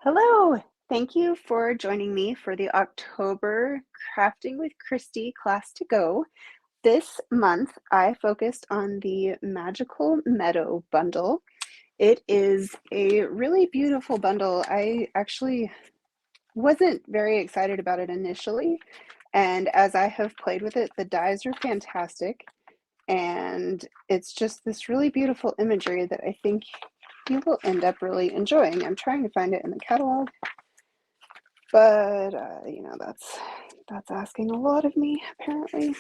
Hello, thank you for joining me for the October Crafting with Christy class to go. This month I focused on the Magical Meadow bundle. It is a really beautiful bundle. I actually wasn't very excited about it initially, and as I have played with it, the dies are fantastic, and it's just this really beautiful imagery that I think you will end up really enjoying. I'm trying to find it in the catalog. But that's asking a lot of me, apparently.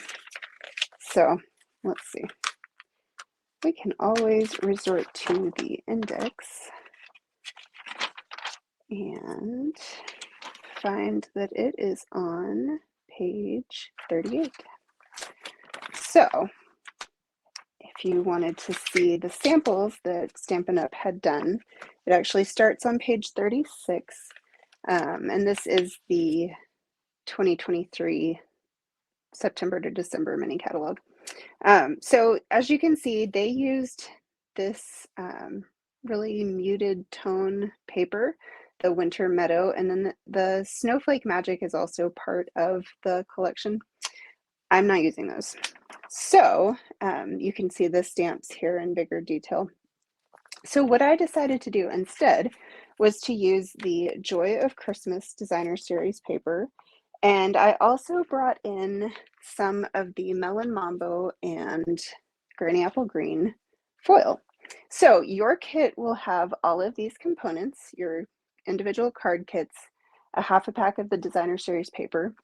So let's see. We can always resort to the index and find that it is on page 38. So if you wanted to see the samples that Stampin' Up! Had done, it actually starts on page 36. And this is the 2023 September to December mini catalog. So as you can see, they used this really muted tone paper, the Winter Meadow, and then the Snowflake Magic is also part of the collection. I'm not using those. So you can see the stamps here in bigger detail. So what I decided to do instead was to use the Joy of Christmas Designer Series paper. And I also brought in some of the Melon Mambo and Granny Apple Green foil. So your kit will have all of these components, your individual card kits, a half a pack of the Designer Series paper,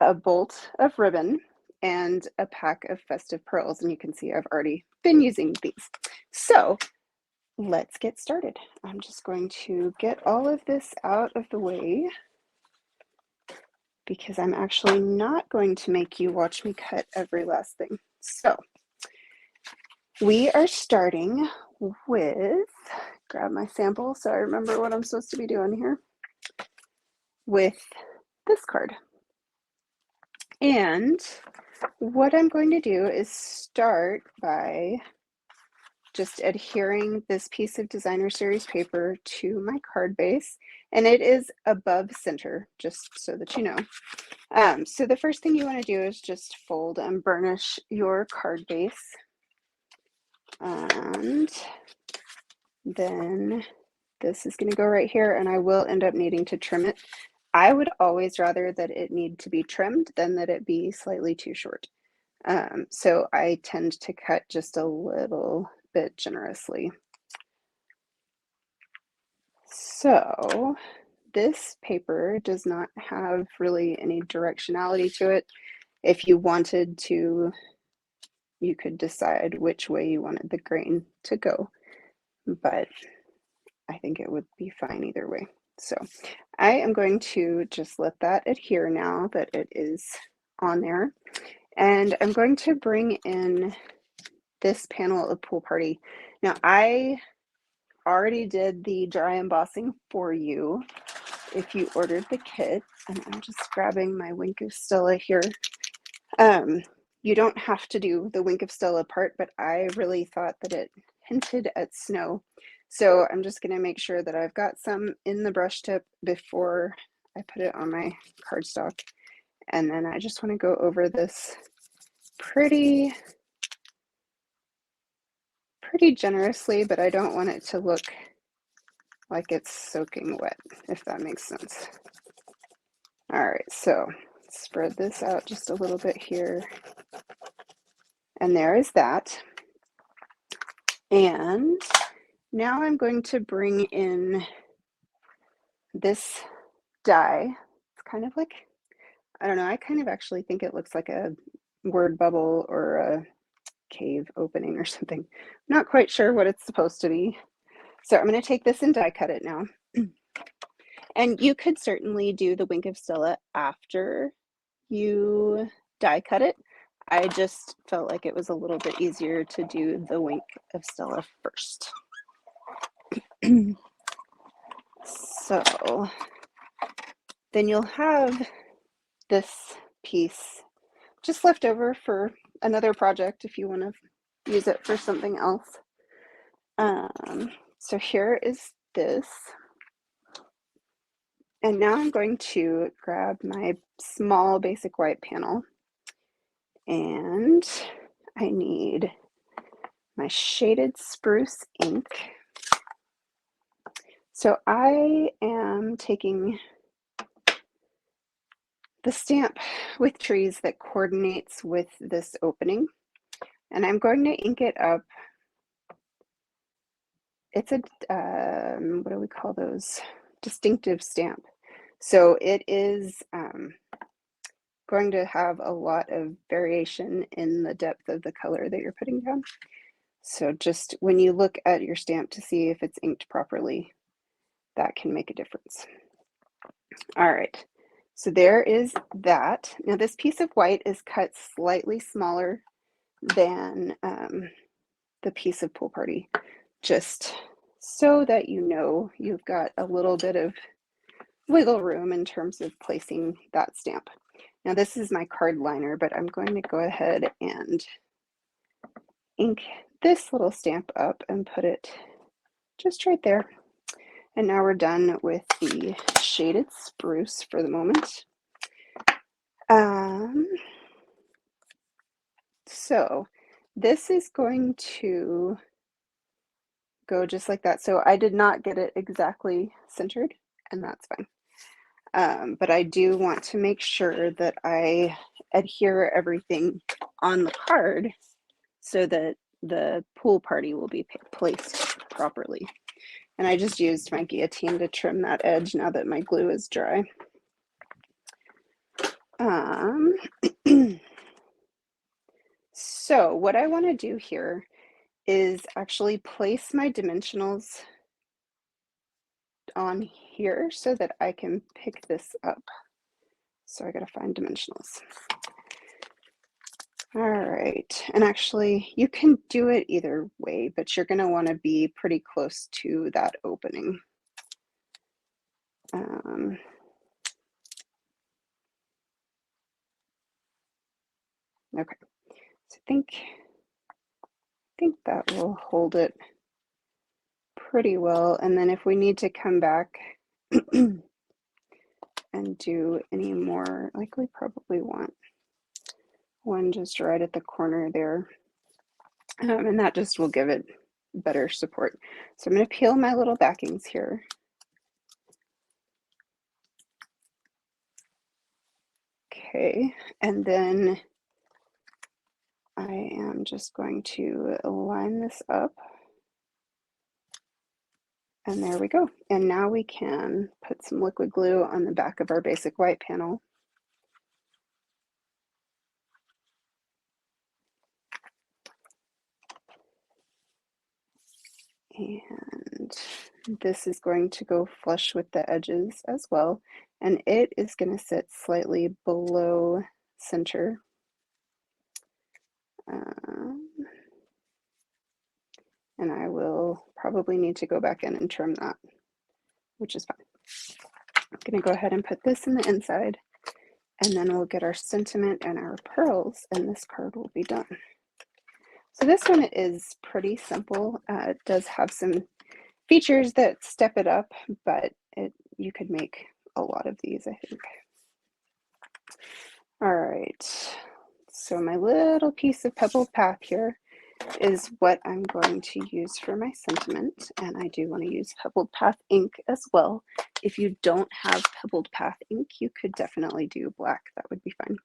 a bolt of ribbon, and a pack of festive pearls. And you can see I've already been using these. So let's get started. I'm just going to get all of this out of the way because I'm actually not going to make you watch me cut every last thing. So we are starting with, grab my sample so I remember what I'm supposed to be doing here, with this card. And what I'm going to do is start by just adhering this piece of Designer Series paper to my card base, and it is above center, just so that you know. So the first thing you want to do is just fold and burnish your card base, and then this is going to go right here, and I will end up needing to trim it. I would always rather that it need to be trimmed than that it be slightly too short. So I tend to cut just a little bit generously. So this paper does not have really any directionality to it. If you wanted to, you could decide which way you wanted the grain to go, but I think it would be fine either way. So I am going to just let that adhere now that it is on there. And I'm going to bring in this panel of Pool Party. Now I already did the dry embossing for you if you ordered the kit, and I'm just grabbing my Wink of Stella here. You don't have to do the Wink of Stella part, but I really thought that it hinted at snow. So I'm just going to make sure that I've got some in the brush tip before I put it on my cardstock. And then I just want to go over this pretty generously, but I don't want it to look like it's soaking wet, if that makes sense. All right, so spread this out just a little bit here. And there is that. And now I'm going to bring in this die. It's kind of like, I don't know, I kind of actually think it looks like a word bubble or a cave opening or something. I'm not quite sure what it's supposed to be. So I'm going to take this and die cut it now. And you could certainly do the Wink of Stella after you die cut it. I just felt like it was a little bit easier to do the Wink of Stella first. So then you'll have this piece just left over for another project if you want to use it for something else. So here is this. And now I'm going to grab my small basic white panel, and I need my shaded spruce ink. So I am taking the stamp with trees that coordinates with this opening, and I'm going to ink it up. It's a, what do we call those? Distinctive stamp. So it is going to have a lot of variation in the depth of the color that you're putting down. So just when you look at your stamp to see if it's inked properly, that can make a difference. All right, so there is that. Now this piece of white is cut slightly smaller than the piece of Pool Party, just so that you know you've got a little bit of wiggle room in terms of placing that stamp. Now this is my card liner, but I'm going to go ahead and ink this little stamp up and put it just right there. And now we're done with the shaded spruce for the moment. So this is going to go just like that. So I did not get it exactly centered, and that's fine. But I do want to make sure that I adhere everything on the card so that the Pool Party will be placed properly. And I just used my guillotine to trim that edge now that my glue is dry. So what I want to do here is actually place my dimensionals on here so that I can pick this up. So I got to find dimensionals. All right, and actually you can do it either way, but you're going to want to be pretty close to that opening. Okay, so I think that will hold it pretty well. And then if we need to come back and do any more, like we probably want one just right at the corner there. And that just will give it better support. So I'm going to peel my little backings here. Okay, and then I am just going to line this up. And there we go. And now we can put some liquid glue on the back of our basic white panel. And this is going to go flush with the edges as well. And it is going to sit slightly below center. And I will probably need to go back in and trim that, which is fine. I'm going to go ahead and put this in the inside, and then we'll get our sentiment and our pearls, and this card will be done. So this one is pretty simple. It does have some features that step it up, but you could make a lot of these, I think. All right, so my little piece of pebbled path here is what I'm going to use for my sentiment, and I do want to use pebbled path ink as well. If you don't have pebbled path ink, you could definitely do black. That would be fine.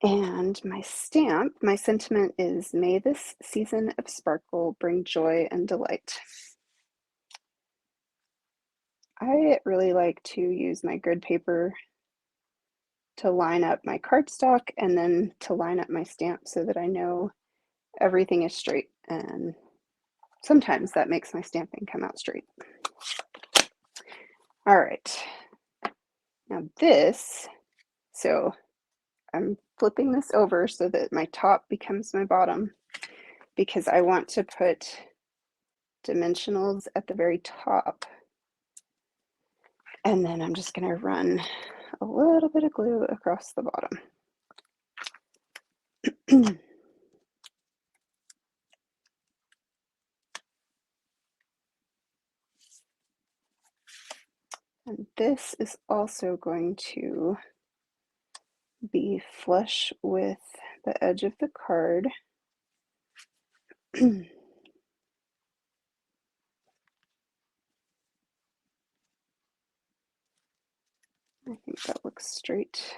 And my stamp, my sentiment is, "May this season of sparkle bring joy and delight." I really like to use my grid paper to line up my cardstock and then to line up my stamp so that I know everything is straight, and sometimes that makes my stamping come out straight. All right, now this, so I'm flipping this over so that my top becomes my bottom, because I want to put dimensionals at the very top. And then I'm just going to run a little bit of glue across the bottom. And this is also going to be flush with the edge of the card. I think that looks straight.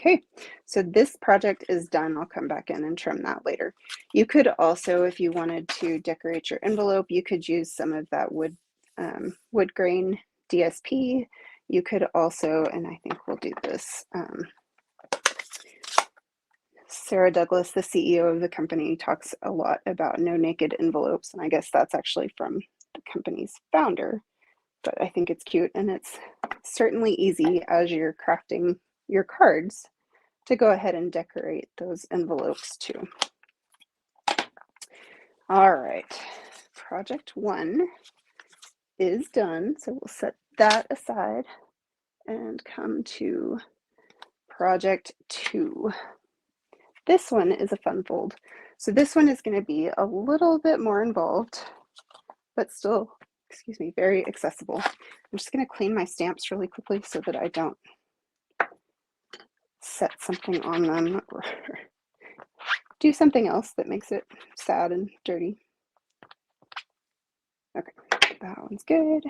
Okay, so this project is done. I'll come back in and trim that later. You could also, if you wanted to decorate your envelope, you could use some of that wood grain DSP. You could also, and I think we'll do this, Sarah Douglas, the CEO of the company, talks a lot about no naked envelopes, and I guess that's actually from the company's founder, but I think it's cute, and it's certainly easy as you're crafting your cards to go ahead and decorate those envelopes too. All right, project 1 is done, so we'll set that aside and come to project 2. This one is a fun fold. So this one is going to be a little bit more involved, but still, excuse me, very accessible. I'm just going to clean my stamps really quickly so that I don't set something on them or do something else that makes it sad and dirty. Okay, that one's good.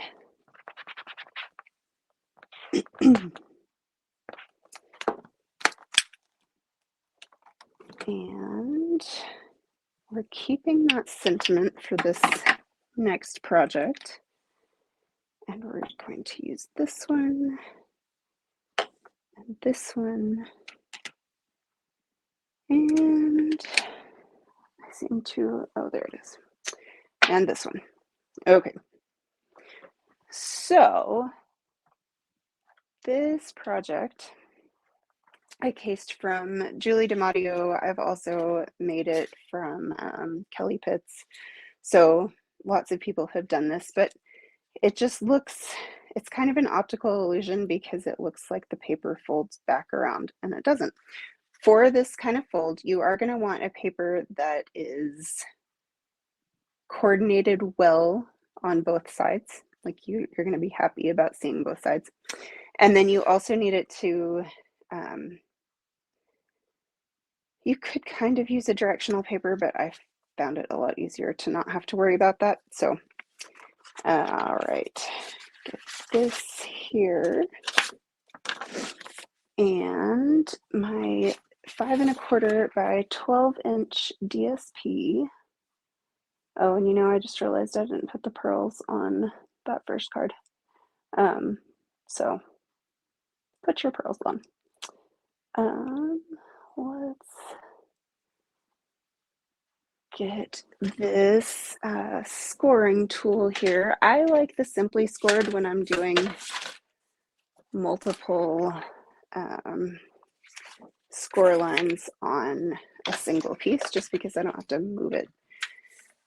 And we're keeping that sentiment for this next project. And we're going to use this one and this one. And I seem to, oh, there it is. And this one. Okay. So this project I cased from Julie DiMatteo. I've also made it from Kelly Pitts. So lots of people have done this, but it just looks, it's kind of an optical illusion because it looks like the paper folds back around, and it doesn't. For this kind of fold, you are going to want a paper that is coordinated well on both sides. Like you're going to be happy about seeing both sides. And then you also need it to, you could kind of use a directional paper, but I found it a lot easier to not have to worry about that. So, all right, get this here. And my 5 1/4 by 12 inch DSP. Oh, and you know, I just realized I didn't put the pearls on that first card. So put your pearls on. Let's get this scoring tool here. I like the Simply Scored when I'm doing multiple score lines on a single piece, just because I don't have to move it.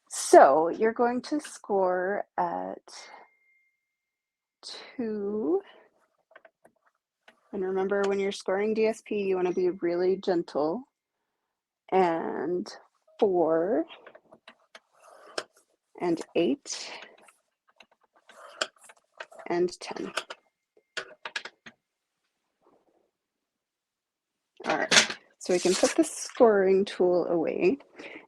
So you're going to score at 2. And remember, when you're scoring DSP, you want to be really gentle. And 4 and 8 and 10. All right, so we can put the scoring tool away.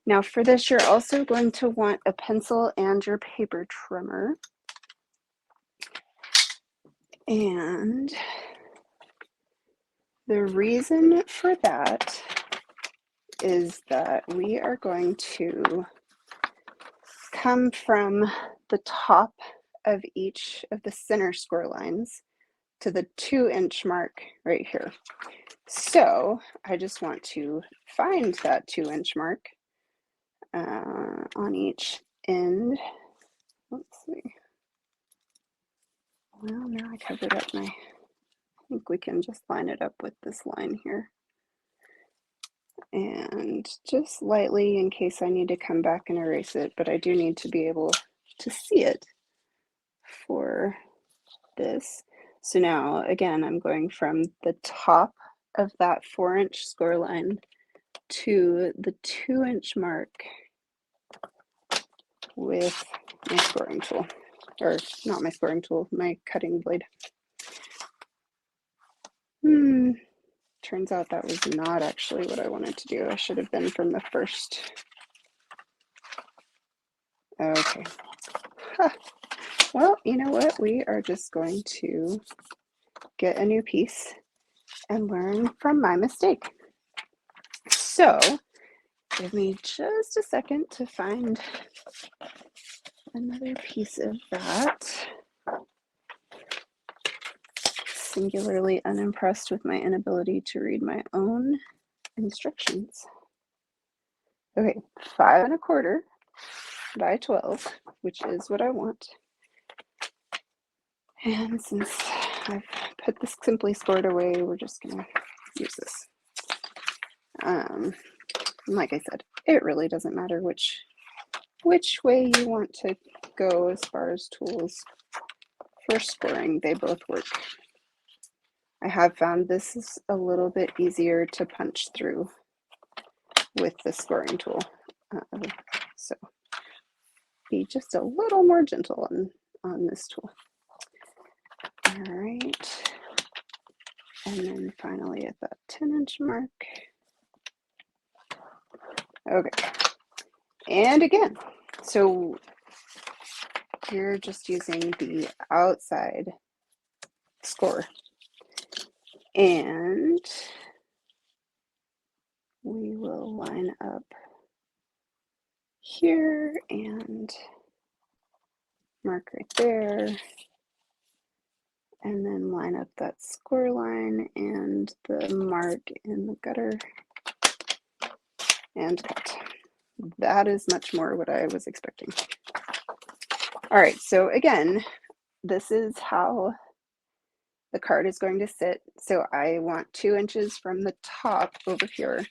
Now for this, you're also going to want a pencil and your paper trimmer. And the reason for that is that we are going to come from the top of each of the center score lines to the 2 inch mark right here. So I just want to find that 2 inch mark on each end. Let's see. Well, now I covered up my, I think we can just line it up with this line here. And just lightly, in case I need to come back and erase it, but I do need to be able to see it for this. So now, again, I'm going from the top of that 4 inch score line to the 2 inch mark with my scoring tool, or not my scoring tool, my cutting blade. Turns out that was not actually what I wanted to do. I should have been from the first. Okay. Huh. Well, you know what? We are just going to get a new piece and learn from my mistake. So, give me just a second to find another piece of that. Singularly unimpressed with my inability to read my own instructions. Okay, 5 1/4 by 12, which is what I want. And since I've put this simply scored away, we're just gonna use this. Like I said, it really doesn't matter which way you want to go as far as tools for scoring. They both work. I have found this is a little bit easier to punch through with the scoring tool. So be just a little more gentle on this tool. All right. And then finally at that 10-inch mark. Okay. And again, so you're just using the outside score. And we will line up here and mark right there. And then line up that score line and the mark in the gutter and cut. That is much more what I was expecting. All right, so again, this is how the card is going to sit. So I want 2 inches from the top over here.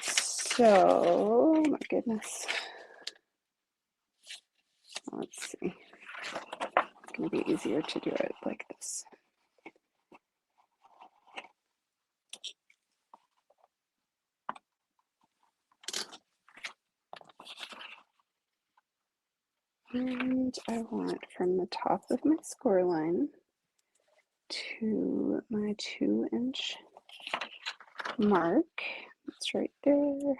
So, my goodness. Let's see. It's going to be easier to do it like this. And I want from the top of my score line to my 2-inch mark. It's right there.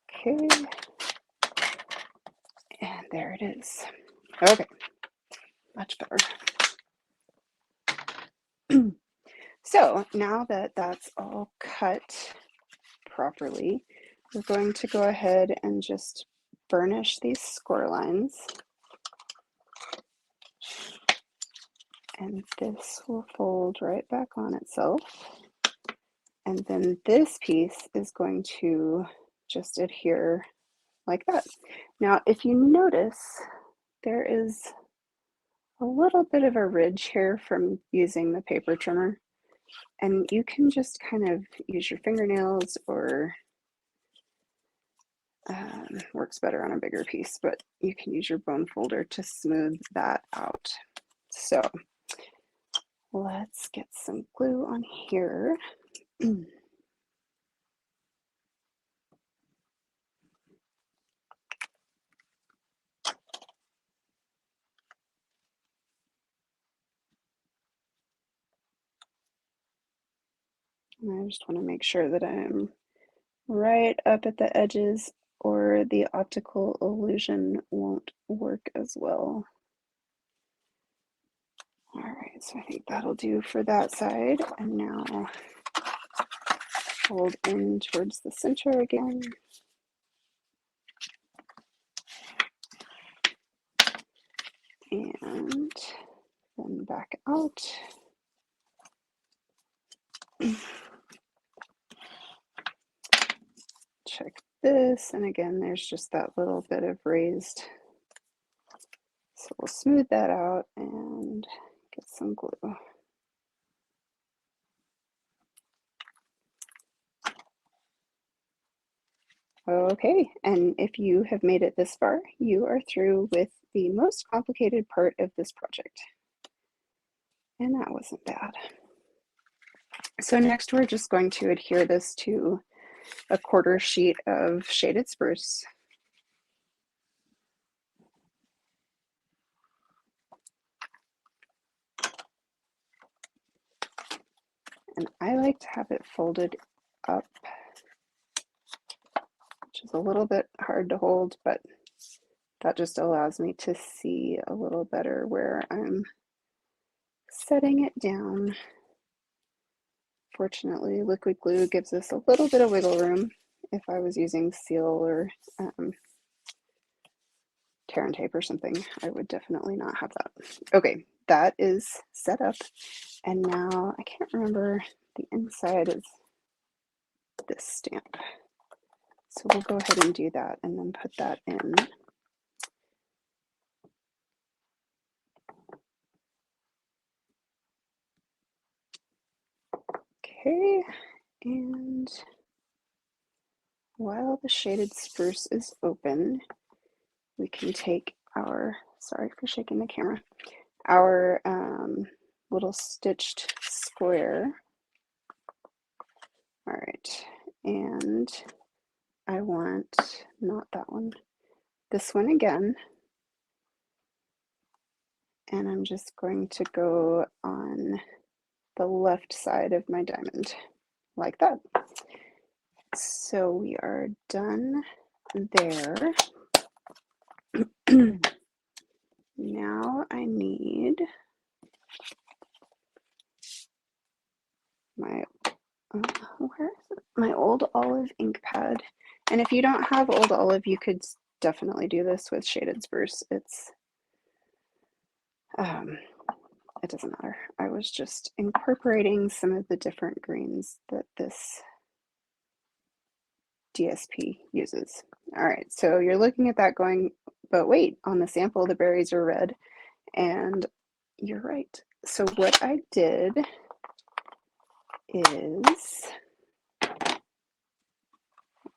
Okay. And there it is. Okay. Much better. So now that that's all cut properly, we're going to go ahead and just burnish these score lines. And this will fold right back on itself. And then this piece is going to just adhere like that. Now, if you notice, there is a little bit of a ridge here from using the paper trimmer. And you can just kind of use your fingernails, or works better on a bigger piece, but you can use your bone folder to smooth that out. So let's get some glue on here. And I just want to make sure that I'm right up at the edges, or the optical illusion won't work as well. All right, so I think that'll do for that side. And now fold in towards the center again. And then back out. Check this, and again, there's just that little bit of raised. So we'll smooth that out and get some glue. Okay, and if you have made it this far, you are through with the most complicated part of this project. And that wasn't bad. So next we're just going to adhere this to a 1/4 sheet of shaded spruce. And I like to have it folded up, which is a little bit hard to hold, but that just allows me to see a little better where I'm setting it down. Fortunately, liquid glue gives us a little bit of wiggle room. If I was using seal or tear and tape or something, I would definitely not have that. Okay, that is set up. And now I can't remember, the inside is this stamp. So we'll go ahead and do that and then put that in. Okay, and while the shaded spruce is open, we can take our, sorry for shaking the camera, our little stitched square. All right, and I want, not that one, this one again. And I'm just going to go on the left side of my diamond, like that. So we are done there. Now I need my, where is it? My Old Olive ink pad. And if you don't have Old Olive, you could definitely do this with shaded spruce. It's, it doesn't matter. I was just incorporating some of the different greens that this DSP uses. All right, so you're looking at that going, but wait, on the sample, the berries are red. And you're right. So what I did is, let's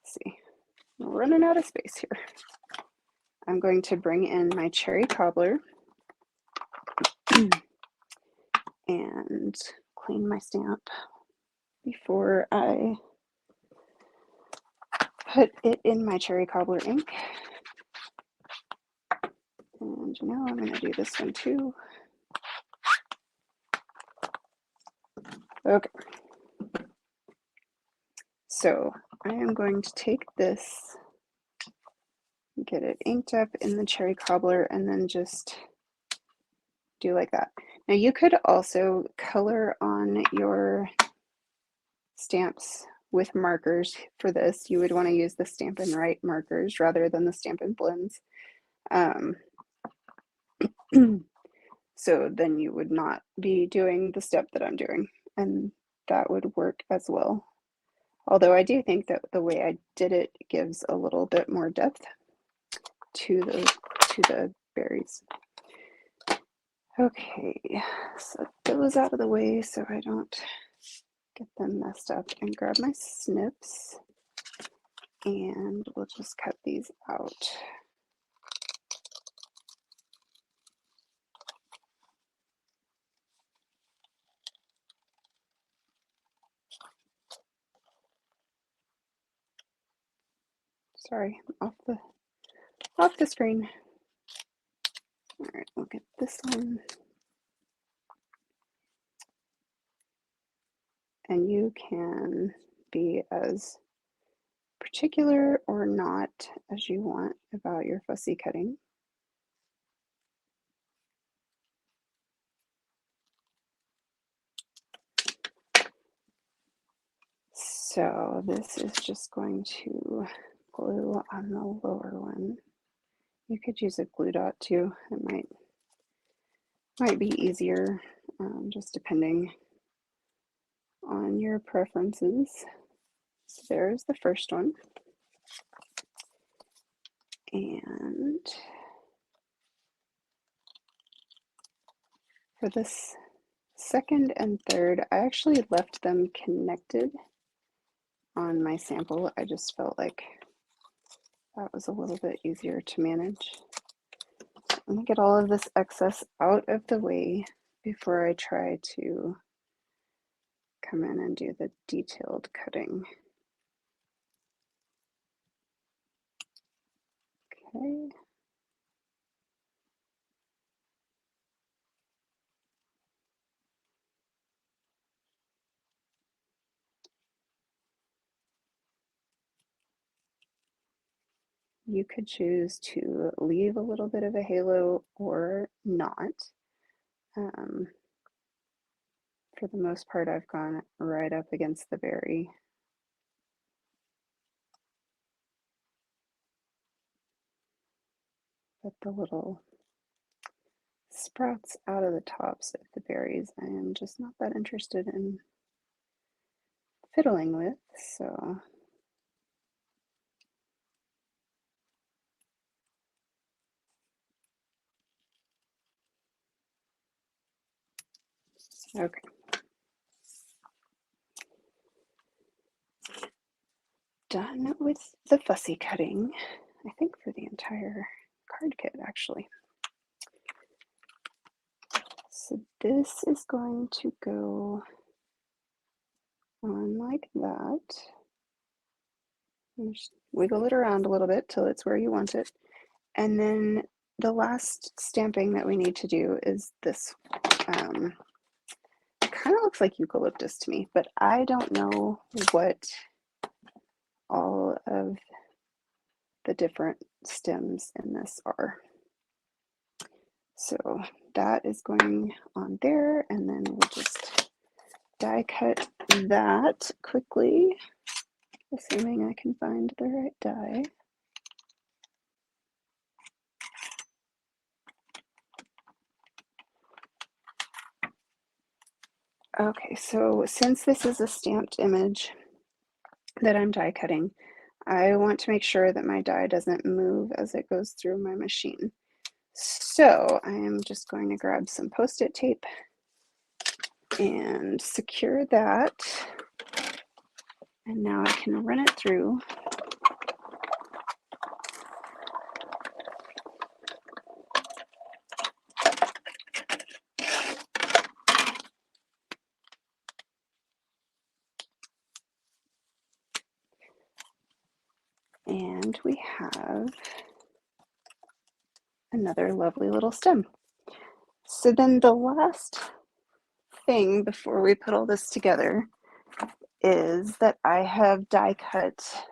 see, I'm running out of space here. I'm going to bring in my cherry cobbler and clean my stamp before I put it in my cherry cobbler ink. And you know, I'm going to do this one too. Okay. So I am going to take this, get it inked up in the cherry cobbler, and then just do like that. Now you could also color on your stamps with markers. For this, you would want to use the Stampin' Write markers rather than the Stampin' Blends. So then you would not be doing the step that I'm doing, and that would work as well. Although I do think that the way I did it gives a little bit more depth to the berries. Okay, so those out of the way so I don't get them messed up, and grab my snips, and we'll just cut these out. Sorry, off the screen. All right, we'll get this one. And you can be as particular or not as you want about your fussy cutting. So this is just going to glue on the lower one. You could use a glue dot too. It might be easier, just depending on your preferences. So there's the first one. And for this second and third, I actually left them connected on my sample. I just felt like that was a little bit easier to manage. Let me get all of this excess out of the way before I try to come in and do the detailed cutting. Okay. you could choose to leave a little bit of a halo or not. For the most part, I've gone right up against the berry. But the little sprouts out of the tops of the berries, I am just not that interested in fiddling with, so okay. Done with the fussy cutting, I think for the entire card kit actually. So this is going to go on like that. Just wiggle it around a little bit till it's where you want it. And then the last stamping that we need to do is this. It kind of looks like eucalyptus to me, but I don't know what all of the different stems in this are. So that is going on there, and then we'll just die cut that quickly, assuming I can find the right die. Okay, so since this is a stamped image that I'm die cutting, I want to make sure that my die doesn't move as it goes through my machine. So I am just going to grab some Post-it tape and secure that. And now I can run it through. And we have another lovely little stem. So then the last thing before we put all this together is that I have die cut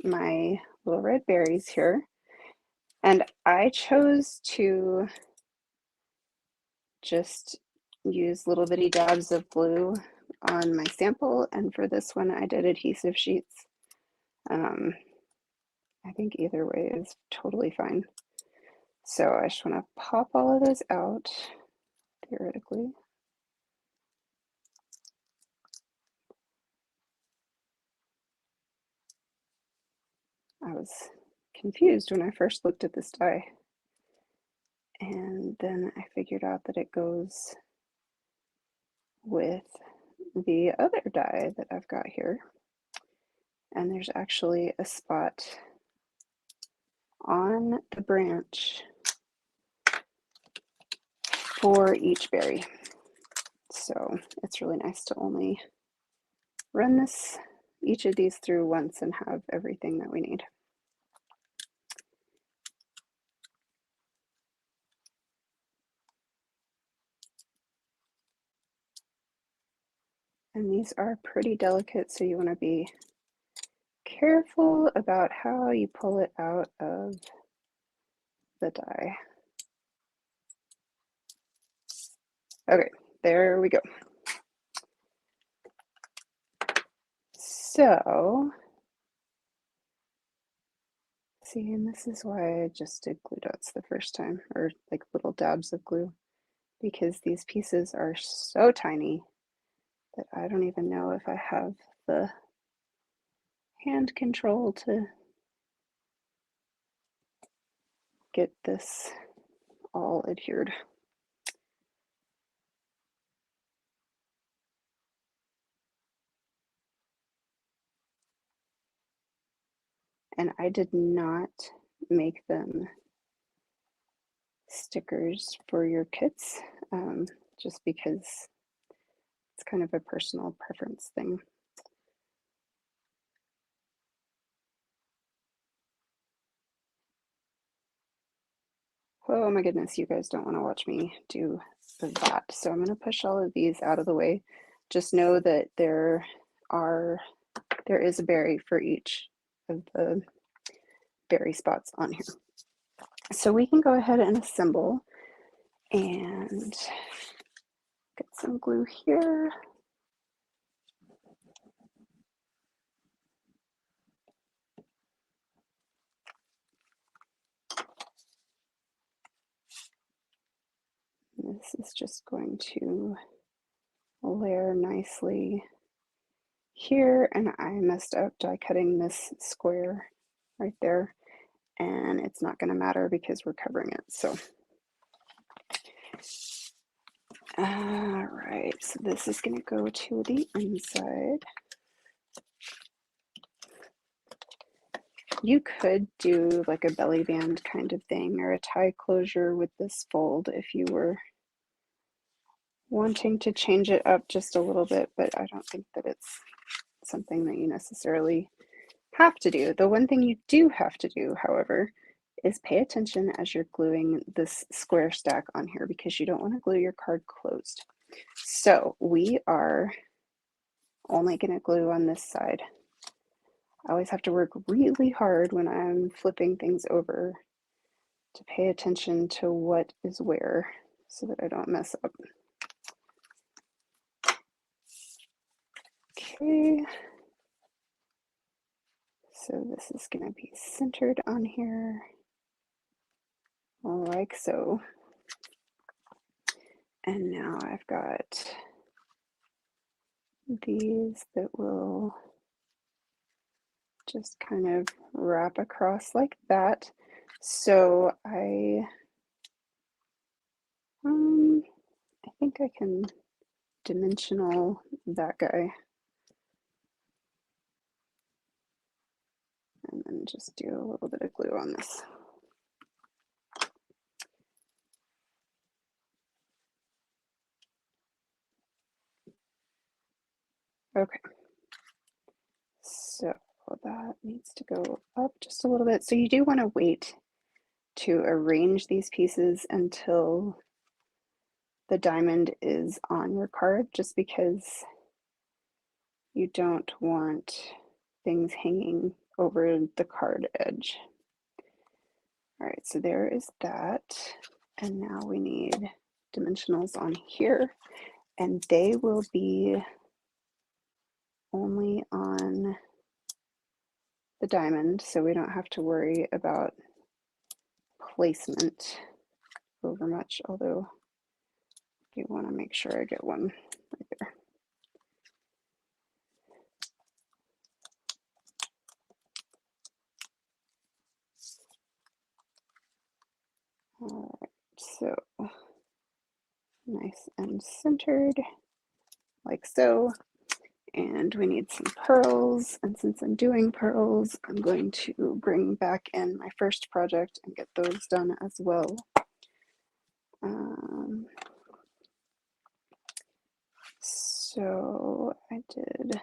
my little red berries here, and I chose to just use little bitty dabs of glue on my sample, and for this one I did adhesive sheets. I think either way is totally fine. So I just want to pop all of those out, theoretically. I was confused when I first looked at this die, and then I figured out that it goes with the other die that I've got here, and there's actually a spot on the branch for each berry, so it's really nice to only run each of these through once and have everything that we need. And these are pretty delicate, so you want to be careful about how you pull it out of the die. Okay, there we go. So, see, and this is why I just did glue dots the first time, or like little dabs of glue, because these pieces are so tiny that I don't even know if I have the hand control to get this all adhered. And I did not make them stickers for your kits, just because it's kind of a personal preference thing. Oh my goodness, you guys don't want to watch me do that. So I'm going to push all of these out of the way. Just know that there are there is a berry for each of the berry spots on here. So we can go ahead and assemble and get some glue here. This is just going to layer nicely here, and I messed up die cutting this square right there, and it's not going to matter because we're covering it. So all right, so this is going to go to the inside. You could do like a belly band kind of thing or a tie closure with this fold if you were wanting to change it up just a little bit, but I don't think that it's something that you necessarily have to do. The one thing you do have to do, however, is pay attention as you're gluing this square stack on here, because you don't want to glue your card closed. So we are only going to glue on this side. I always have to work really hard when I'm flipping things over to pay attention to what is where so that I don't mess up. Okay, so this is going to be centered on here like so. And now I've got these that will just kind of wrap across like that. So I think I can dimensional that guy and then just do a little bit of glue on this. Okay, so that needs to go up just a little bit. So you do want to wait to arrange these pieces until the diamond is on your card, just because you don't want things hanging over the card edge. All right, so there is that. And now we need dimensionals on here, and they will be only on the diamond, so we don't have to worry about placement over much, although you want to make sure I get one right there. All right, so nice and centered like so. And we need some pearls, and since I'm doing pearls, I'm going to bring back in my first project and get those done as well. So I did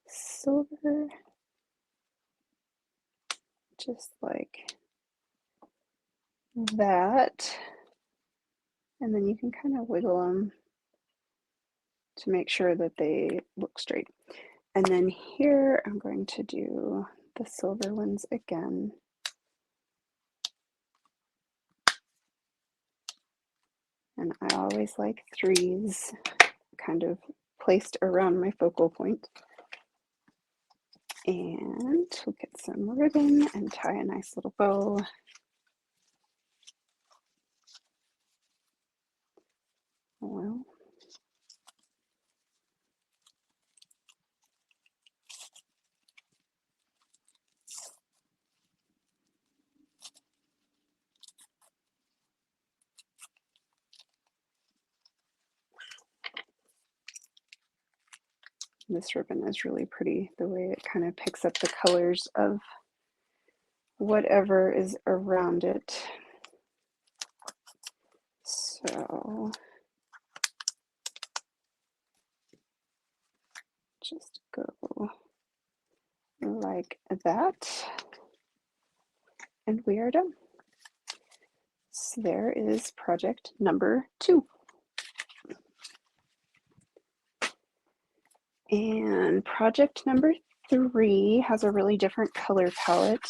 silver, just like that, and then you can kind of wiggle them to make sure that they look straight. And then here I'm going to do the silver ones again. And I always like threes kind of placed around my focal point. And we'll get some ribbon and tie a nice little bow. Well, this ribbon is really pretty, the way it kind of picks up the colors of whatever is around it. So just go like that, and we are done. So there is project number 2. And project number 3 has a really different color palette.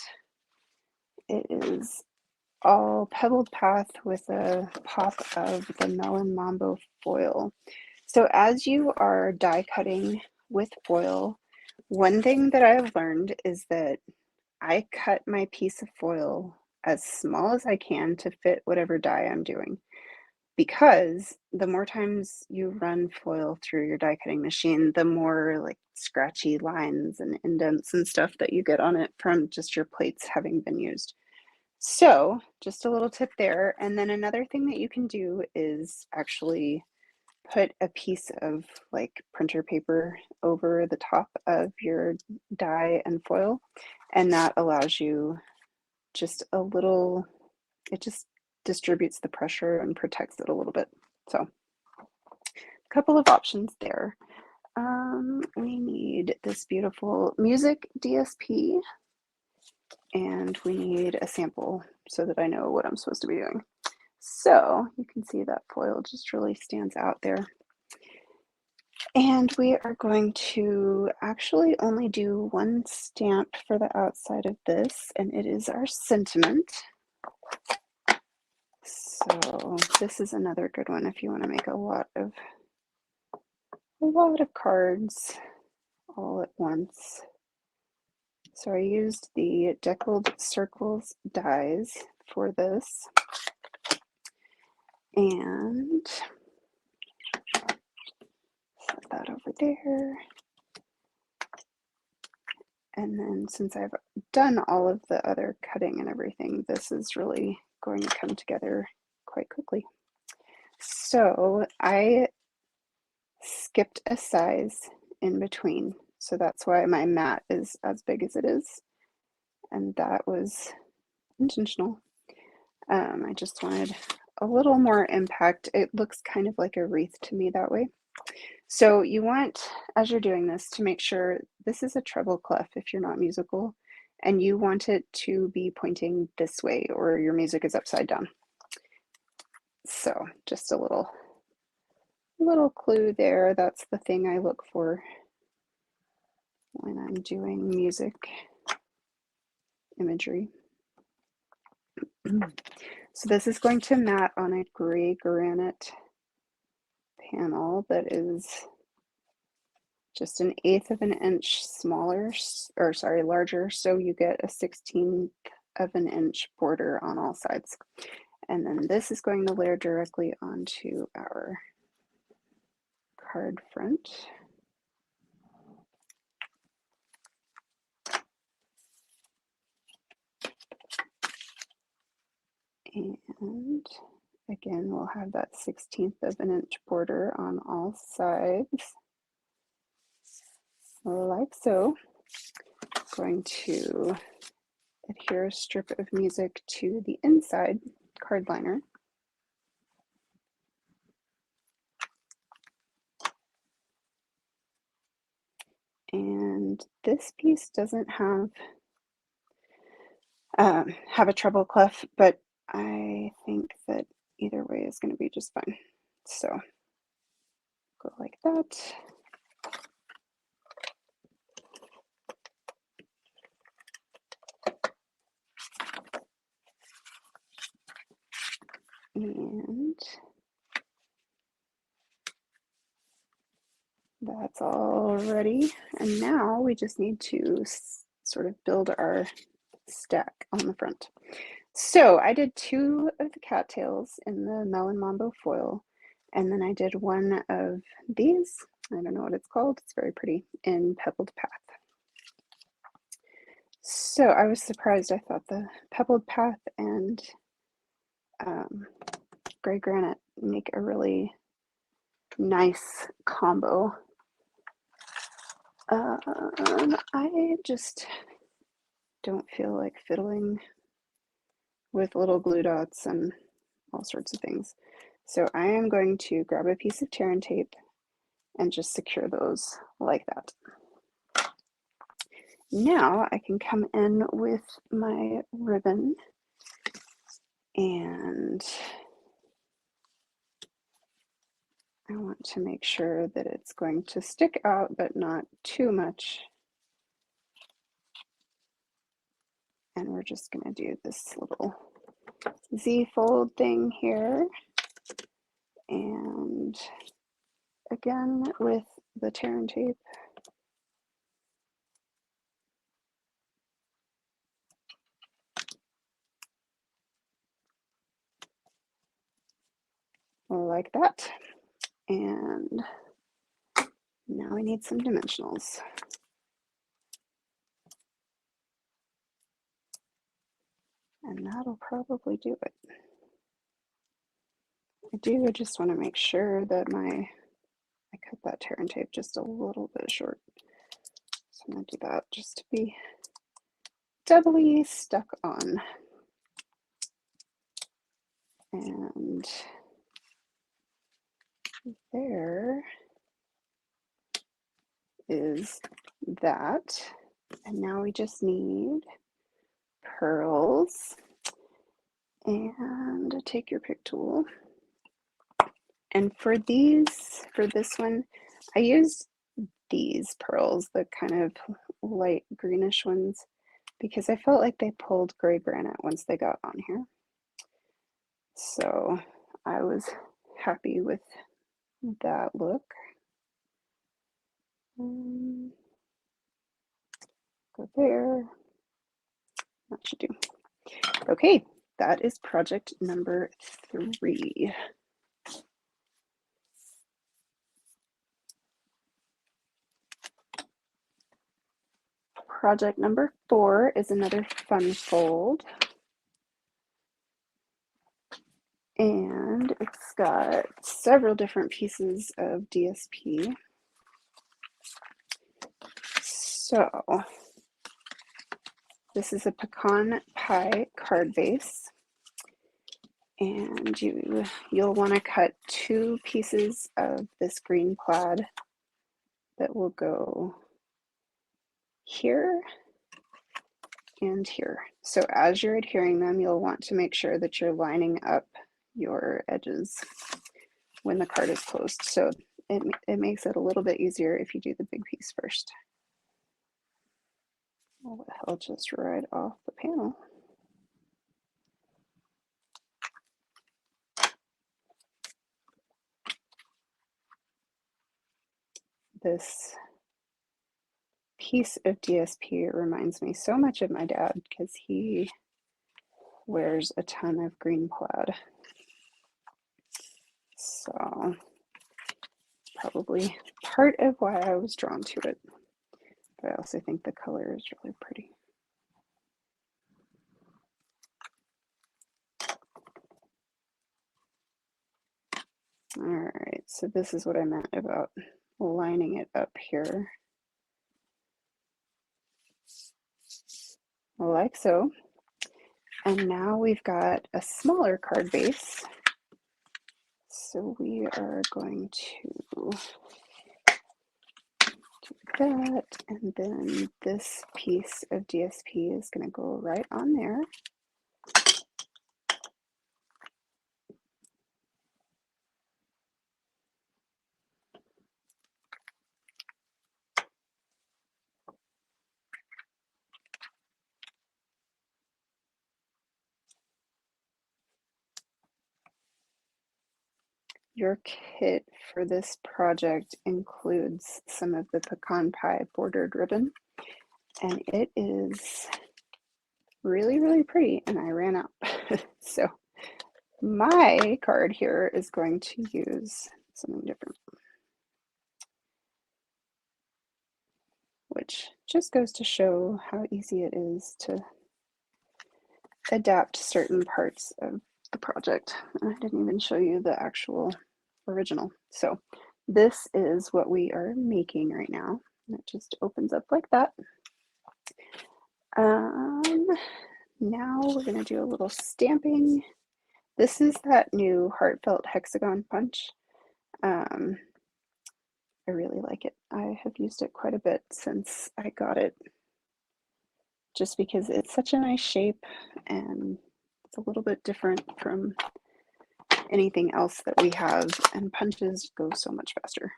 It is all pebbled path with a pop of the Melon Mambo foil. So as you are die cutting with foil, one thing that I've learned is that I cut my piece of foil as small as I can to fit whatever die I'm doing. Because the more times you run foil through your die cutting machine, the more like scratchy lines and indents and stuff that you get on it from just your plates having been used. So just a little tip there. And then another thing that you can do is actually put a piece of like printer paper over the top of your die and foil, and that allows you just a little, it just distributes the pressure and protects it a little bit. So a couple of options there. We need this beautiful music DSP, and we need a sample so that I know what I'm supposed to be doing. So you can see that foil just really stands out there. And we are going to actually only do one stamp for the outside of this, and it is our sentiment. So this is another good one if you want to make a lot of cards all at once. So I used the Deckled Circles dies for this, and set that over there. And then since I've done all of the other cutting and everything, this is really going to come together quite quickly. So I skipped a size in between. So that's why my mat is as big as it is. And that was intentional. I just wanted a little more impact. It looks kind of like a wreath to me that way. So you want, as you're doing this, to make sure this is a treble clef if you're not musical, and you want it to be pointing this way or your music is upside down. So just a little clue there. That's the thing I look for when I'm doing music imagery. So this is going to mat on a gray granite panel that is just 1/8 of an inch smaller, or sorry, larger, so you get a 1/16 of an inch border on all sides. And then this is going to layer directly onto our card front. And again, we'll have that 1/16 of an inch border on all sides, like so. I'm going to adhere a strip of music to the inside card liner. And this piece doesn't have a treble clef, but I think that either way is going to be just fine. So go like that. And that's all ready. And now we just need to sort of build our stack on the front. So I did 2 of the cattails in the Melon Mambo foil, and then I did 1 of these. I don't know what it's called. It's very pretty, in Pebbled Path. So I was surprised. I thought the Pebbled Path and gray granite make a really nice combo. I just don't feel like fiddling with little glue dots and all sorts of things. So I am going to grab a piece of tear and tape and just secure those like that. Now I can come in with my ribbon, and I want to make sure that it's going to stick out but not too much we're just going to do this little Z-fold thing here. And again with the tear and tape. Like that. And now we need some dimensionals. And that'll probably do it. I do just want to make sure that I cut that tear and tape just a little bit short. So I'm going to do that just to be doubly stuck on. And there is that. And now we just need pearls. And take your pick tool. And for this one, I used these pearls, the kind of light greenish ones, because I felt like they pulled gray granite once they got on here. So I was happy with that look. Go there. That should do. Okay, that is project number 3. Project number 4 is another fun fold. And it's got several different pieces of DSP. So this is a pecan pie card base. And you'll want to cut 2 pieces of this green plaid that will go here and here. So as you're adhering them, you'll want to make sure that you're lining up your edges when the card is closed. So it makes it a little bit easier if you do the big piece first. Oh, I'll just right off the panel. This piece of DSP reminds me so much of my dad because he wears a ton of green plaid. So probably part of why I was drawn to it. But I also think the color is really pretty. All right, so this is what I meant about lining it up here. Like so. And now we've got a smaller card base. So we are going to do that, and then this piece of DSP is going to go right on there. Your kit for this project includes some of the pecan pie bordered ribbon, and it is really, really pretty, and I ran out. So my card here is going to use something different, which just goes to show how easy it is to adapt certain parts of the project. And I didn't even show you the actual original. So this is what we are making right now. And it just opens up like that. Now we're going to do a little stamping. This is that new heartfelt hexagon punch. I really like it. I have used it quite a bit since I got it, just because it's such a nice shape and it's a little bit different from anything else that we have, and punches go so much faster.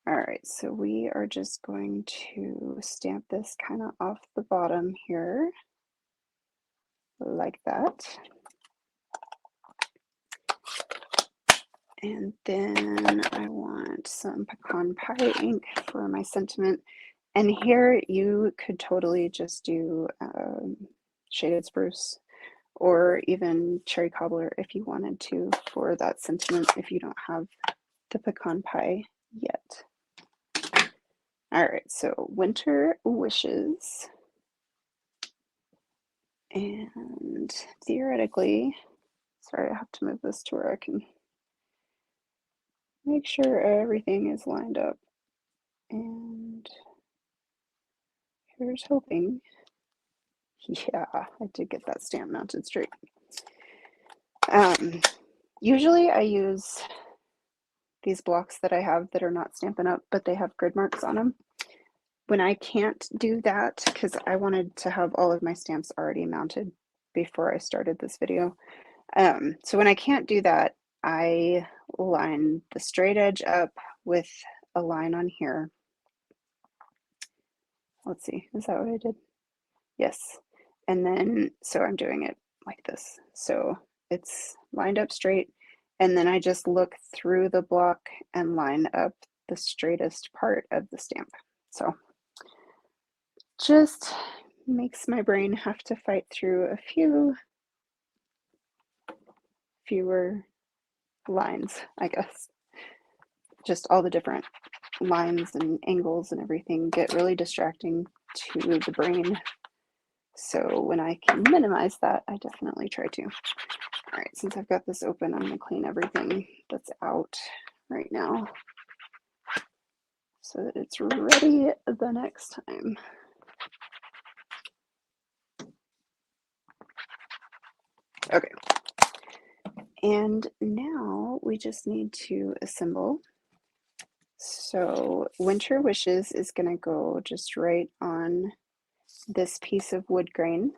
All right, so we are just going to stamp this kind of off the bottom here, like that. And then I want some pecan pie ink for my sentiment. And here you could totally just do shaded spruce or even cherry cobbler if you wanted to for that sentiment if you don't have the pecan pie yet. All right, so winter wishes. And theoretically, sorry, I have to move this to where I can make sure everything is lined up. And here's hoping. Yeah, I did get that stamp mounted straight. Usually I use these blocks that I have that are not Stampin' Up, but they have grid marks on them. When I can't do that, because I wanted to have all of my stamps already mounted before I started this video. So when I can't do that, I line the straight edge up with a line on here. Let's see, is that what I did? Yes. And then, so I'm doing it like this. So it's lined up straight. And then I just look through the block and line up the straightest part of the stamp. So just makes my brain have to fight through a fewer lines, I guess. Just all the different lines and angles and everything get really distracting to the brain. So when I can minimize that, I definitely try to. All right, since I've got this open, I'm gonna clean everything that's out right now so that it's ready the next time. Okay, and now we just need to assemble. So Winter Wishes is gonna go just right on this piece of wood grain.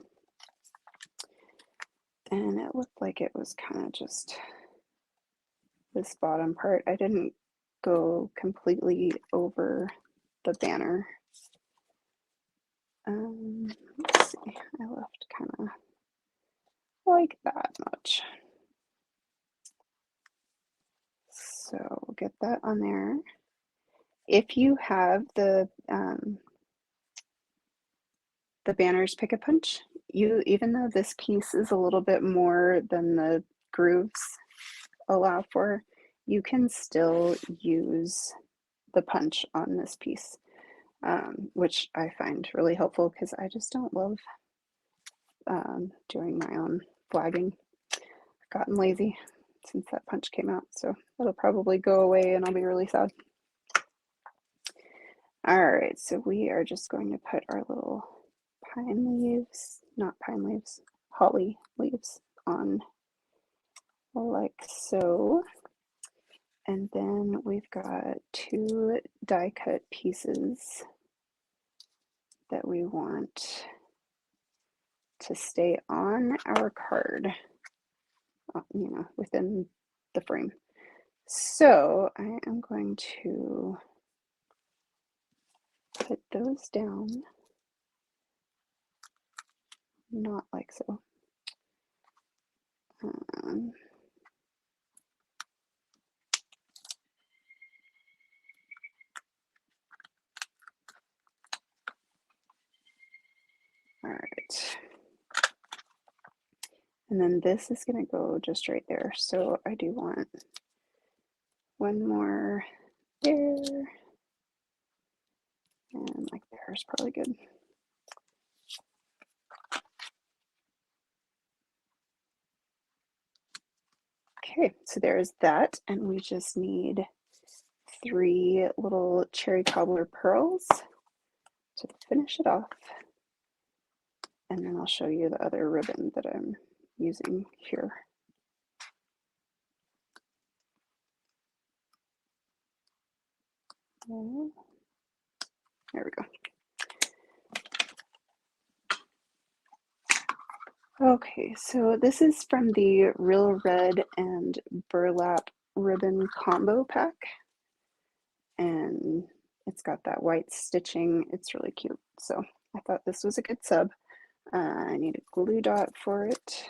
And it looked like it was kind of just this bottom part. I didn't go completely over the banner. Let's see, I left kind of like that much. So we'll get that on there. If you have the banners pick a punch, even though this piece is a little bit more than the grooves allow for, you can still use the punch on this piece, which I find really helpful because I just don't love doing my own flagging. I've gotten lazy since that punch came out, so it'll probably go away and I'll be really sad. All right, so we are just going to put our little pine leaves, not pine leaves, holly leaves on like so. And then we've got 2 die cut pieces that we want to stay on our card, you know, within the frame. So I am going to put those down, not like so. All right. And then this is going to go just right there. So I do want one more there. And like there is probably good. Okay, so there's that. And we just need 3 little cherry cobbler pearls to finish it off. And then I'll show you the other ribbon that I'm using here. There we go. Okay, so this is from the Real Red and Burlap Ribbon Combo Pack. and it's got that white stitching. It's really cute. So I thought this was a good sub. I need a glue dot for it.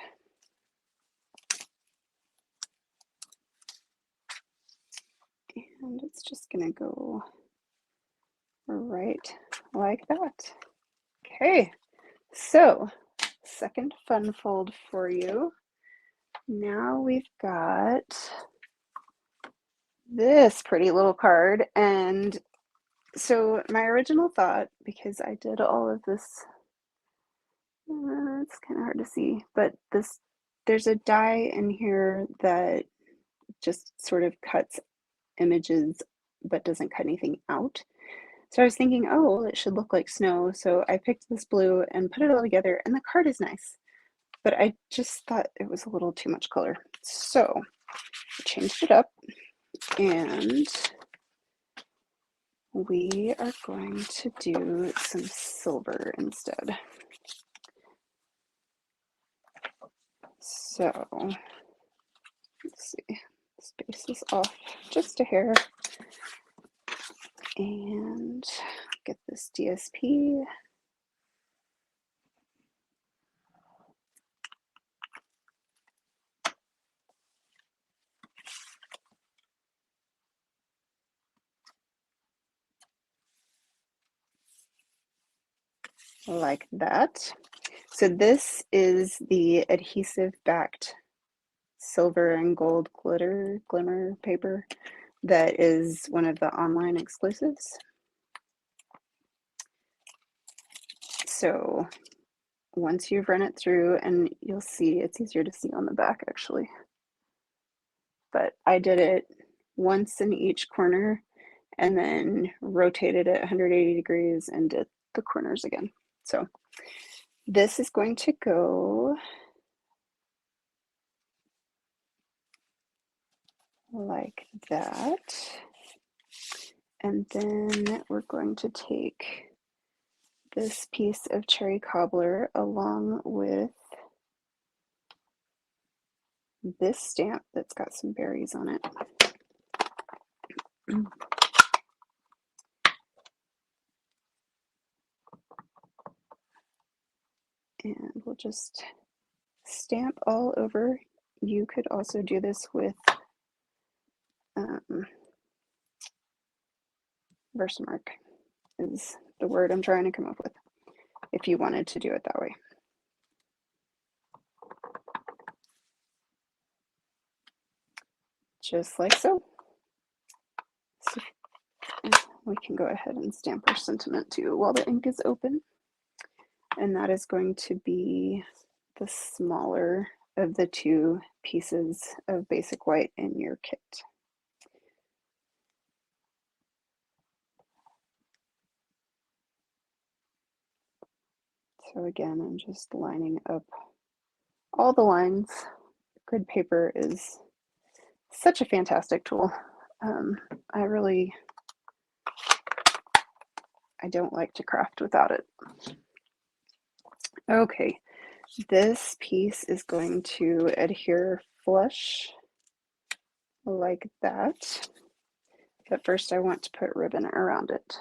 And it's just gonna go right like that. Okay, so second fun fold for you. Now we've got this pretty little card. And so my original thought, because I did all of this, it's kind of hard to see, but there's a die in here that just sort of cuts images but doesn't cut anything out. So I was thinking, oh, well, it should look like snow. So I picked this blue and put it all together, and the card is nice. But I just thought it was a little too much color. So I changed it up, and we are going to do some silver instead. So let's see, space is off just a hair. And get this DSP. Like that. So this is the adhesive backed silver and gold glimmer paper that is one of the online exclusives. So once you've run it through, and you'll see it's easier to see on the back actually, but I did it once in each corner and then rotated it 180 degrees and did the corners again. So this is going to go like that. And then we're going to take this piece of cherry cobbler along with this stamp that's got some berries on it. And we'll just stamp all over. You could also do this with Versamark is the word I'm trying to come up with, if you wanted to do it that way. Just like so. So we can go ahead and stamp our sentiment too while the ink is open. And that is going to be the smaller of the two pieces of basic white in your kit. So again, I'm just lining up all the lines. Grid paper is such a fantastic tool. I don't like to craft without it. Okay, this piece is going to adhere flush like that. But first I want to put ribbon around it.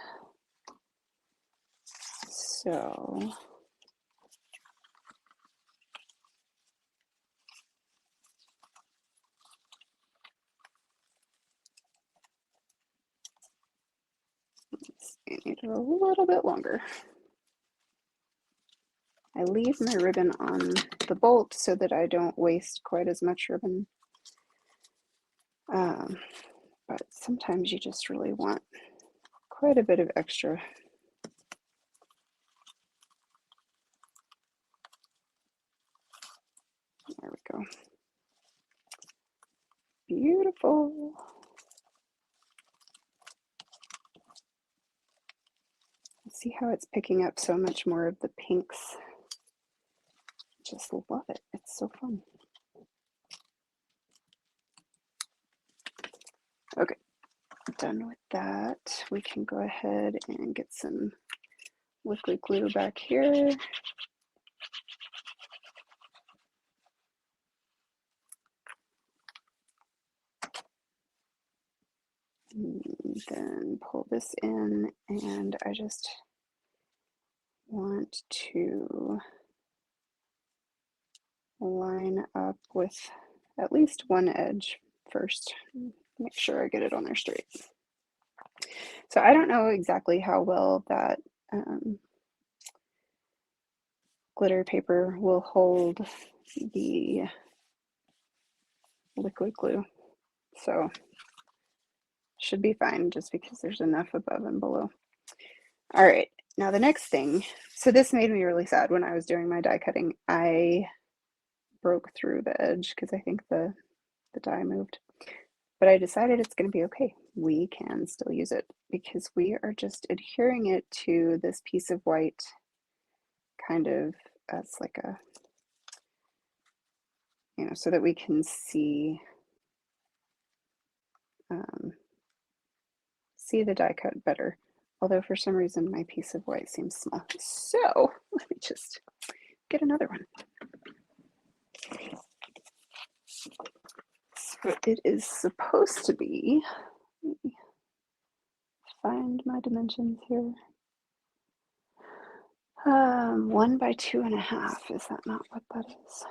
So I need it a little bit longer. I leave my ribbon on the bolt so that I don't waste quite as much ribbon. But sometimes you just really want quite a bit of extra. There we go. Beautiful. See how it's picking up so much more of the pinks. Just love it. It's so fun. Okay, done with that. We can go ahead and get some liquid glue back here. then pull this in, and I just want to line up with at least one edge first. Make sure I get it on there straight. So I don't know exactly how well that glitter paper will hold the liquid glue. So should be fine just because there's enough above and below. All right, now the next thing, so this made me really sad when I was doing my die cutting. I broke through the edge because I think the die moved. But I decided it's going to be okay. We can still use it because we are just adhering it to this piece of white kind of as like a, you know, so that we can see see the die cut better. Although for some reason my piece of white seems small. So let me just get another one. So it is supposed to be, let me find my dimensions here. 1 by 2.5. Is that not what that is?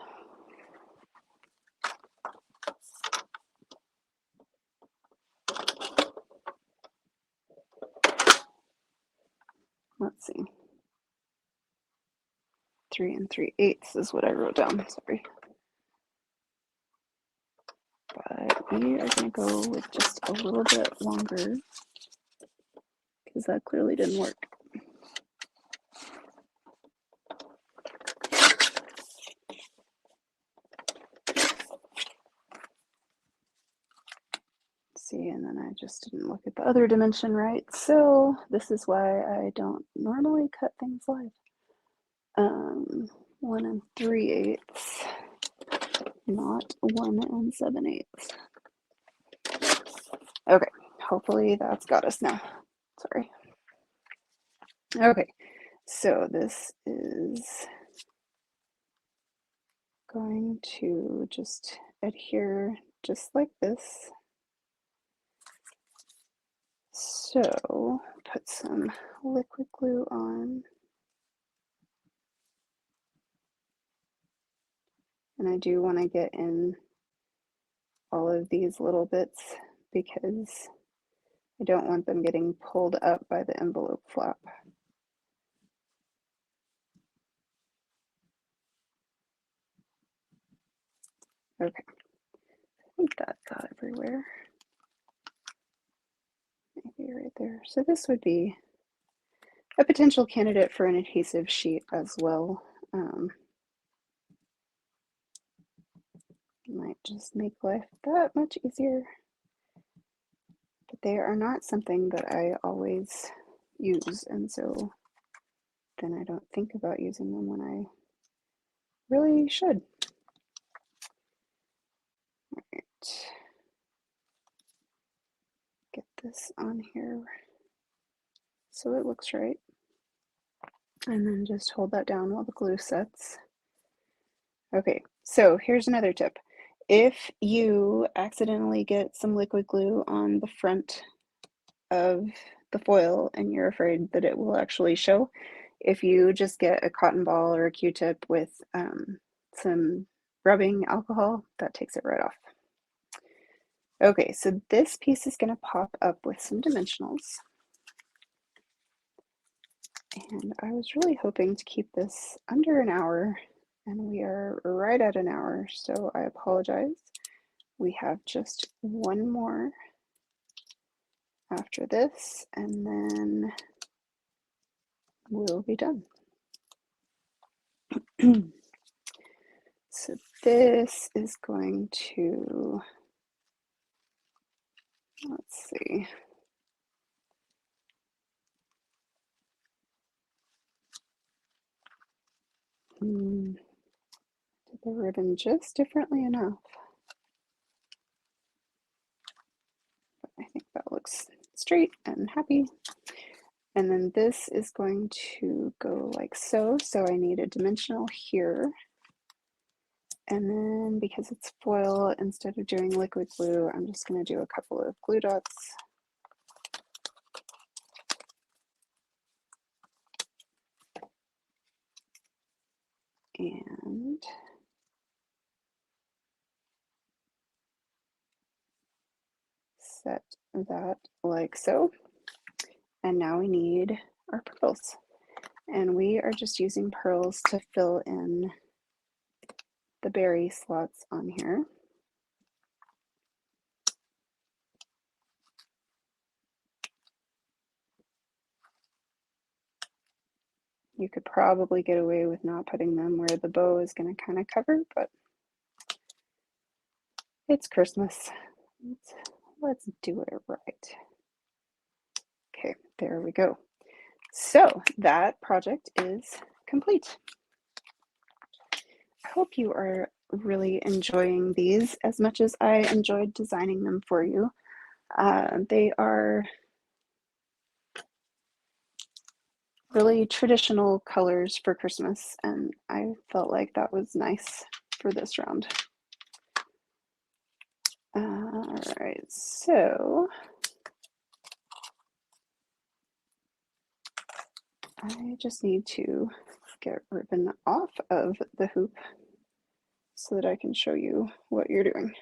Let's see. 3 3/8 is what I wrote down. Sorry. But we are going to go with just a little bit longer because that clearly didn't work. See, and then I just didn't look at the other dimension right. So this is why I don't normally cut things live. 1 3/8, not 1 7/8. Okay, hopefully that's got us now. Sorry. Okay, so this is going to just adhere just like this. So put some liquid glue on. And I do want to get in all of these little bits because I don't want them getting pulled up by the envelope flap. Okay, I think that got everywhere. Maybe right there. So this would be a potential candidate for an adhesive sheet as well. Might just make life that much easier. But they are not something that I always use, and so then I don't think about using them when I really should. All right. Get this on here so it looks right. And then just hold that down while the glue sets. Okay, so here's another tip. If you accidentally get some liquid glue on the front of the foil and you're afraid that it will actually show, if you just get a cotton ball or a Q-tip with some rubbing alcohol, that takes it right off. Okay, so this piece is going to pop up with some dimensionals. And I was really hoping to keep this under an hour, and we are right at an hour, so I apologize. We have just one more after this, and then we'll be done. So this is going to, let's see. Did the ribbon just differently enough? But I think that looks straight and happy. And then this is going to go like so. So I need a dimensional here. And then because it's foil, instead of doing liquid glue, I'm just going to do a couple of glue dots and set that like so. And now we need our pearls. And we are just using pearls to fill in the berry slots on here. You could probably get away with not putting them where the bow is going to kind of cover, but it's Christmas. Let's do it right. Okay, there we go. So that project is complete. I hope you are really enjoying these as much as I enjoyed designing them for you. They are really traditional colors for Christmas, and I felt like that was nice for this round. All right, so I just need to get ribbon off of the hoop so that I can show you what you're doing.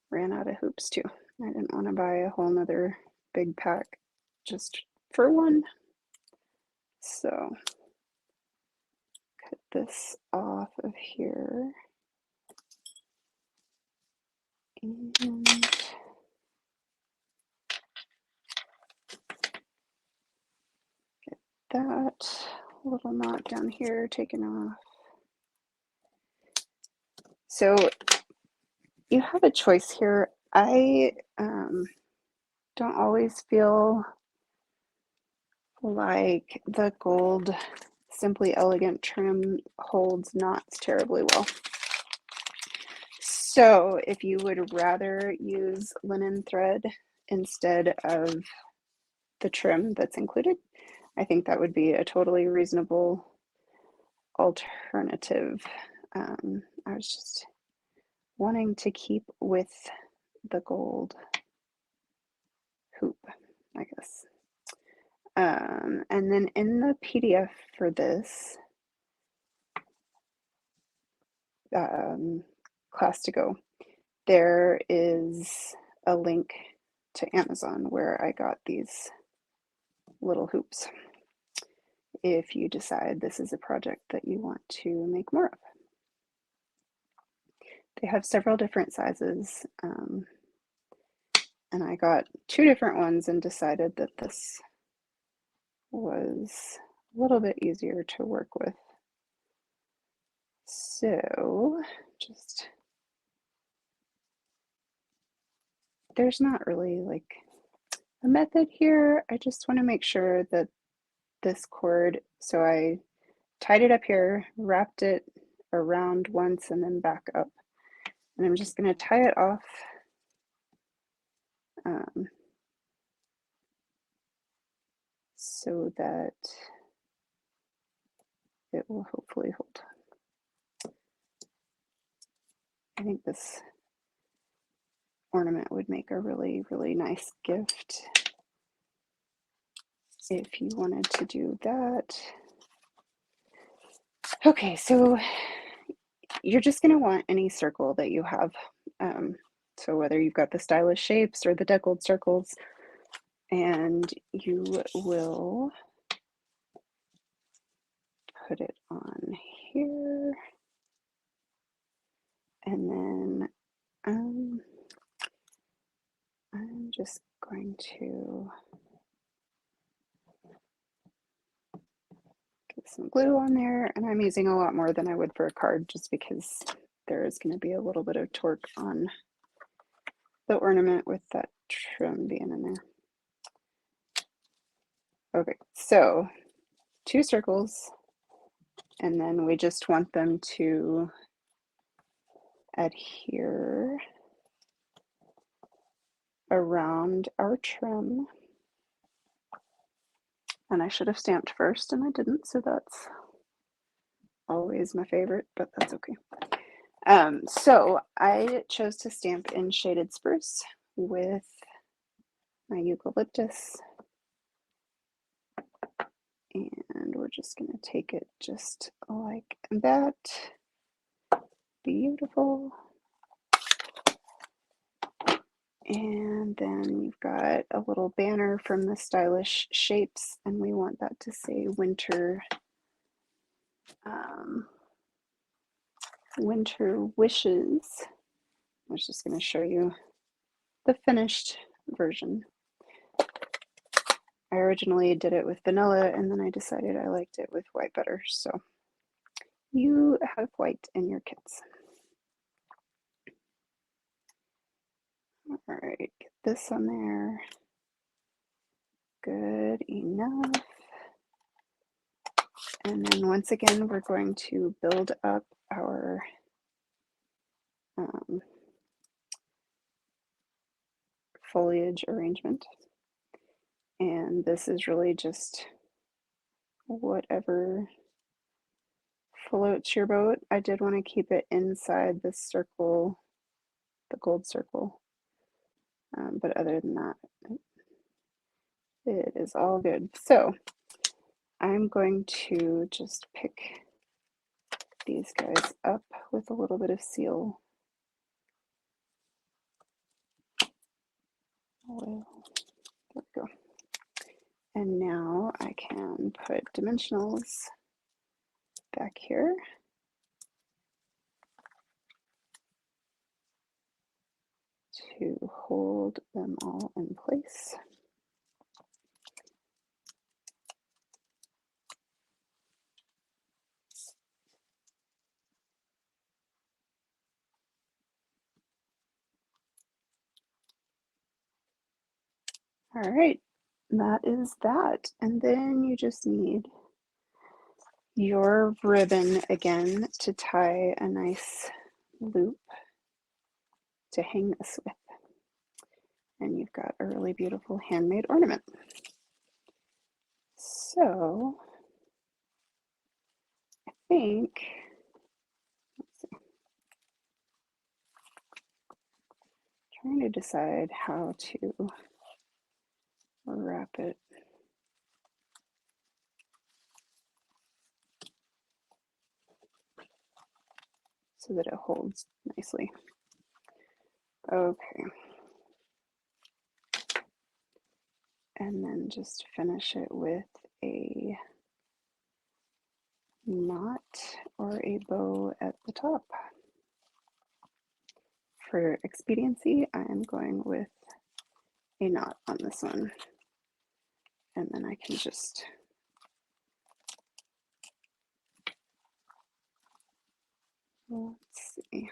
Ran out of hoops too. I didn't want to buy a whole nother big pack just for one. So cut this off of here. And get that little knot down here taken off. So you have a choice here. I don't always feel like the gold Simply Elegant trim holds knots terribly well. So if you would rather use linen thread instead of the trim that's included, I think that would be a totally reasonable alternative. I was just wanting to keep with the gold hoop, I guess. And then in the PDF for this class to go, there is a link to Amazon where I got these little hoops if you decide this is a project that you want to make more of. They have several different sizes, and I got 2 different ones and decided that this was a little bit easier to work with. So just, there's not really like a method here. I just want to make sure that this cord, so I tied it up here, wrapped it around once and then back up. And I'm just going to tie it off so that it will hopefully hold. I think this ornament would make a really, really nice gift if you wanted to do that. Okay, so you're just going to want any circle that you have. So whether you've got the stylish shapes or the deckled circles, and you will put it on here, and then I'm just going to get some glue on there, and I'm using a lot more than I would for a card just because there is going to be a little bit of torque on the ornament with that trim being in there. Okay, so 2 circles, and then we just want them to adhere around our trim. And I should have stamped first and I didn't, so that's always my favorite, but that's okay. So I chose to stamp in Shaded Spruce with my eucalyptus. And we're just going to take it just like that. Beautiful. And then you've got a little banner from the Stylish Shapes, and we want that to say winter, winter wishes. I was just going to show you the finished version. I originally did it with vanilla, and then I decided I liked it with white butter. So you have white in your kits. All right, get this on there. Good enough. And then once again, we're going to build up our foliage arrangement. And this is really just whatever floats your boat. I did want to keep it inside the circle, the gold circle. But other than that, it is all good. So I'm going to just pick these guys up with a little bit of seal oil. There we go. And now I can put dimensionals back here. To hold them all in place. All right, that is that. And then you just need your ribbon again to tie a nice loop to hang this with. And you've got a really beautiful handmade ornament. So I think, let's see, trying to decide how to wrap it. So that it holds nicely. Okay. And then just finish it with a knot or a bow at the top. For expediency, I am going with a knot on this one. And then I can just let's see.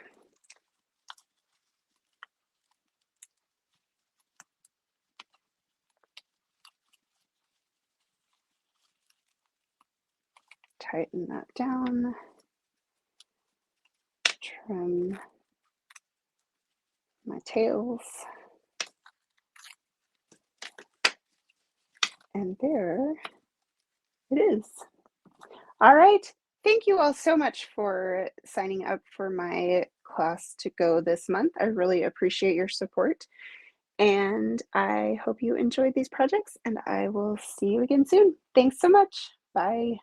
Tighten that down. Trim my tails. And there it is. All right. Thank you all so much for signing up for my class to go this month. I really appreciate your support. And I hope you enjoyed these projects, and I will see you again soon. Thanks so much. Bye.